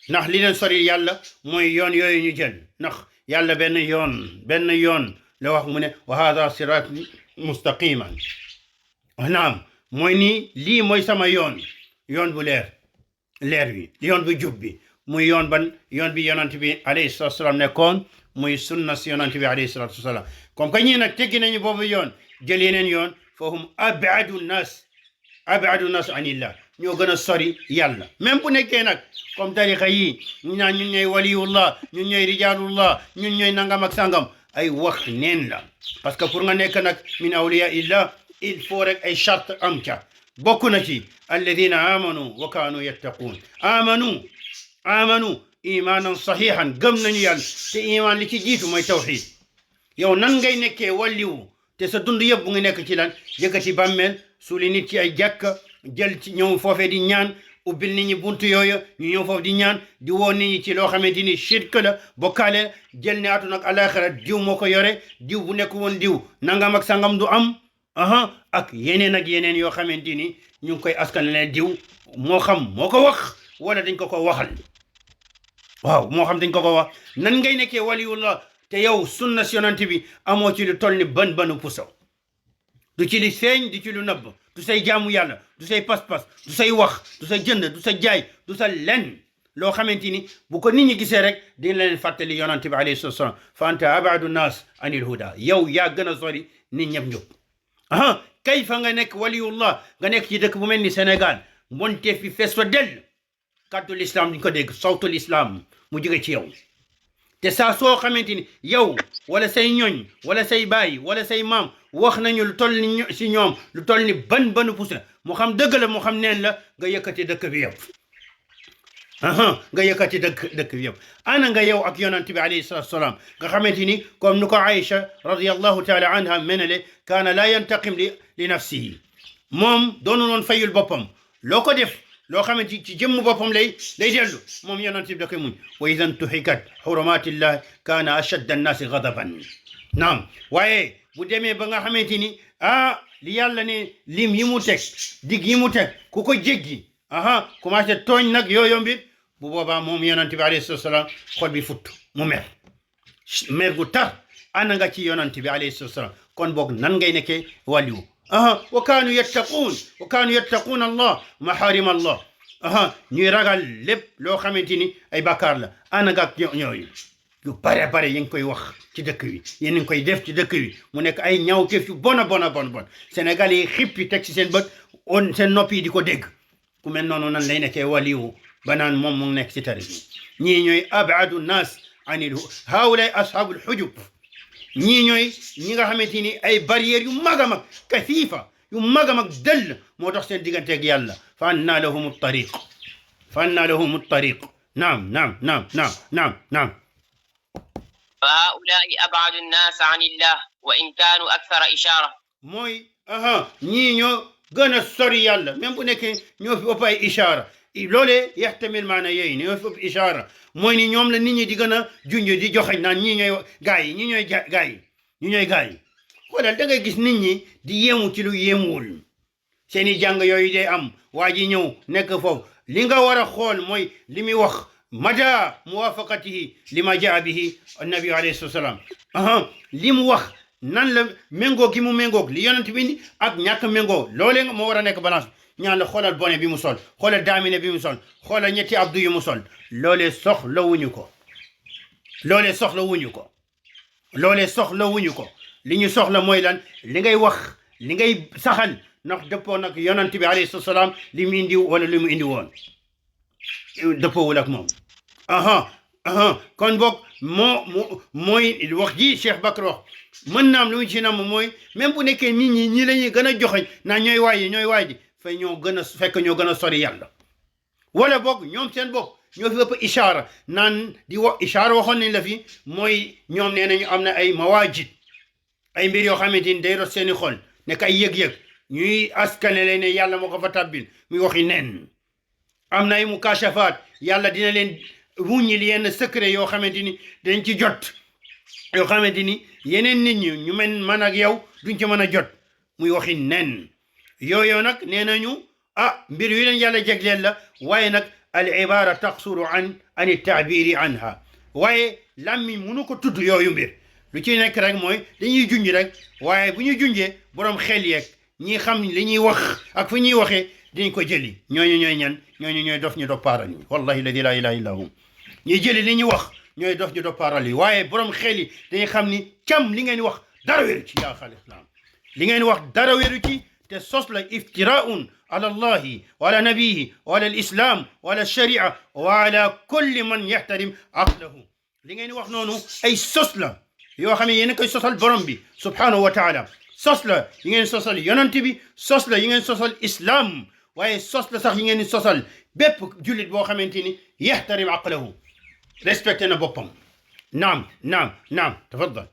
ndax li leen sori yàlla mooy yoon yooyu ñu jël ndax yàlla benn yoon la wax mu ne wa hada sirati mustaqiman naam mooy nii lii mooy sama yoon bu leer wi yoon bu jub bi muy yoon bi yonent bi alayhi salatu wasalaam nekkoon muy sunna si yonent bi alayhi salatu wasalaam comme que ñii nag teggi nañu boobu yoon jël yeneen yoon fahum abadu nas anillah ñoo gën a sori yàlla même bu nekkee nag comme tarixa yi ñu naan ñun ñooy waliyullah ñun ñooy rijalullah ñun ñooy nangam ak sangam ay wax neen la parce que pour nga nekk nag min awliya illah il faut rek ay charte am ca bokk na ci alladina amanu wa kaanu yattaquun amanu imanan sahihan gëm nañu yàlla te iman li ci jiitu mooy tawxid yow nan ngay nekkee walliwu te sa dund yëpp bu ngi nekk ci lan yëkkati bàmmeel suuli nit ci ay jàkka jël ci ñëw foofee di ñaan ubbil nit ñi buntu yooyu ñu ñëw foofu di ñaan di woo nit ñi ci loo xamante ni shirk la bokkaale jël ne atu nag alaxira diw moo ko yore diw bu nekk woon diw nangam ak sangam du am ak yeneen yoo xamante ni ñu ngi koy askanale diw moo xam moo ko wax wala dañ ko waxal waaw moo xam dañ ko wax nan ngay nekkee waliyullah te yow sunna si yonent bi amoo ci lu toll ni banu puso du ci li feeñ du ci lu nëbb du say jaamu yàlla du say pas-pas du say wax du sa jënd du sa jaay du sa lenn loo xamante ni bu ko nit ñi gisee rek dina leen fàttali yonent bi alayhi salatu wasalam fa anta abadu nas anil huda yow yaa gën a sori nit ñëpp njub kay fa nga nekk waliyullah nga nekk ci dëkk bu mel ni Sénégal mbonte fi fees fa dell kàddu l'islam duñ ko dégg sawtul islam mu jóge ci yow te saa soo xamante ni yow wala say ñoñ wala say baay wala say maam wax nañu lu toll ni si ñoom lu toll ni banu pus la mu xam dëgg la mu xam neen la nga yëkkati dëkk bi yëpp nga yëkkati dëkk bi yëpp ana nga yow ak yonent bi alayhi salatu wasalaam nga xamante ni comme nu ko Aïcha radiyallahu taala anha menale kaana laa yantaqim li nafsihi moom doonu noon fayul boppam loo ko def loo xamante ci jëmm boppam lay dellu moom yonent bi da koy muñ wa idan tuhikat xurumatillah kaana ashadda annaasi gadaban naam waaye bu demee ba nga xamante ni li yàlla ne lim yi mu teg dig yi mu teg ku ko jéggi commencé tooñ nag yooyu mbir bu boobaa moom yonent bi alayhi salaam xol bi futt mu mer gu tar ana nga ci yonent bi alayhi salaam kon boog nan ngay nekkee wàlliwu wa kaanu yattaquun allah maharim allah ñuy ragal lépp loo xamante ni ay bàkkaar la ana nga ak ñooyu yu bare yi ngi koy wax ci dëkk wi yéen ngi koy def ci dëkk wi mu nekk ay ñaawteef yu bon Sénégal yi xippi teg ci seen bët seen noppi yi di ko dégg ku mel noonu nan lay nekkee waliwu ba naan moom mu nekk ci tari bi ñii ñooy abadu nas anil haawulay ashabul hujub ñii ñooy ñi nga xamante ni ay barrières yu mag a mag kasiifa yu mag a mag dëll moo tax seen digganteeg yàlla fa anna lahum tariq naam فهؤلاء أبعد الناس عن الله وإن كانوا أكثر إشارة mooy ñii ñoo gën a sori yàlla même bu nekkee ñoo fi ëpp ay ishaara loolee yaxtamil maana yooyu ñoo fi ëpp ishaara mooy ni ñoom la nit ñi di gën a junj di joxeñ naan ñii ñooy gaay yi ñii ñooy gaay yi xoolal da ngay gis nit ñi di yéemu ci lu yéemuwul seen i jàng yooyu day am waa ji ñëw nekk foofu li nga war a xool mooy li muy wax mada muwafaqatihi lima jaa bihi annabi alayhi salaam li mu wax nan la méngoo gi mu méngoog li yonent bi indi ak ñàkk méngoo loolee moo war a nekk balance ñaan la xoolal bone bi mu sol xoolal daamine bi mu sol xoolal ñetti abdu yu mu sol loolee soxla wuñu ko li ñu soxla mooy lan li ngay wax li ngay saxal ndax dëppoo nag yonent bi alayhi salaam li mu indi wala li mu indi woon dëppoowul ak moom kon boog mooy wax ji Cheikh Bakr wax mën naam lu mu ci nam mooy même bu nekkee nit ñi la ñuy gën a joxeñ naa ñooy waay ji fekk ñoo gën a sori yàlla wala boog ñoom seen bopp ñoo fi ëpp ishaara naan di wax ishaara waxoon nañ la fi mooy ñoom nee nañu am na ay mawaajid ay mbir yoo xamante ni day rot seeni xol nekk ay yëg-yëg ñuy askanele ne yàlla moo ko fa tàbbil muy waxi nen am na ay mukashafaat yàlla dina leen wuññil yenn secret yoo xamante ni dañ ci jot yoo xamante ni yeneen nit ñi ñu mel man ak yow duñ ci mën a jot muy waxi nen yooyu nag nee nañu mbir yu leen yàlla jegleel la waaye nag al ibara taqsuru an taabiri anha waaye làmmiñ mënu ko tudd yooyu mbir lu ci nekk rek mooy dañuy junj rek waaye bu ñu junjee borom xel yeeg ñi xam li ñuy wax ak fu ñuy waxee dinañ ko jëli ñooñu ñooy ñan ñooñu ñooy dof ñu doppaaral yi wallahi ladi la ilaha illa hum ñuy jëli li ñuy wax ñooy dof ñu doppaaral yi waaye borom xel yi dañuy xam ni cam li ngeen wax dara wéru ci yaa xal islam li ngeen wax dara wéru ci te sos la iftiraun ala allahi wa ala nabihi wa ala alislam wa ala sharia wa ala kulli man yaxtarim aqlahu li ngeen wax noonu ay sos la yoo xam ne yéen a koy sosal borom bi subhanahu wa taala sos la yi ngeen sosal yonent bi sos la yi ngeen sosal islam waaye sos la sax yi ngeen sosal bépp jullit boo xamante ni yaxtarim aqlahu respecté na boppam naam naam naam tafaddal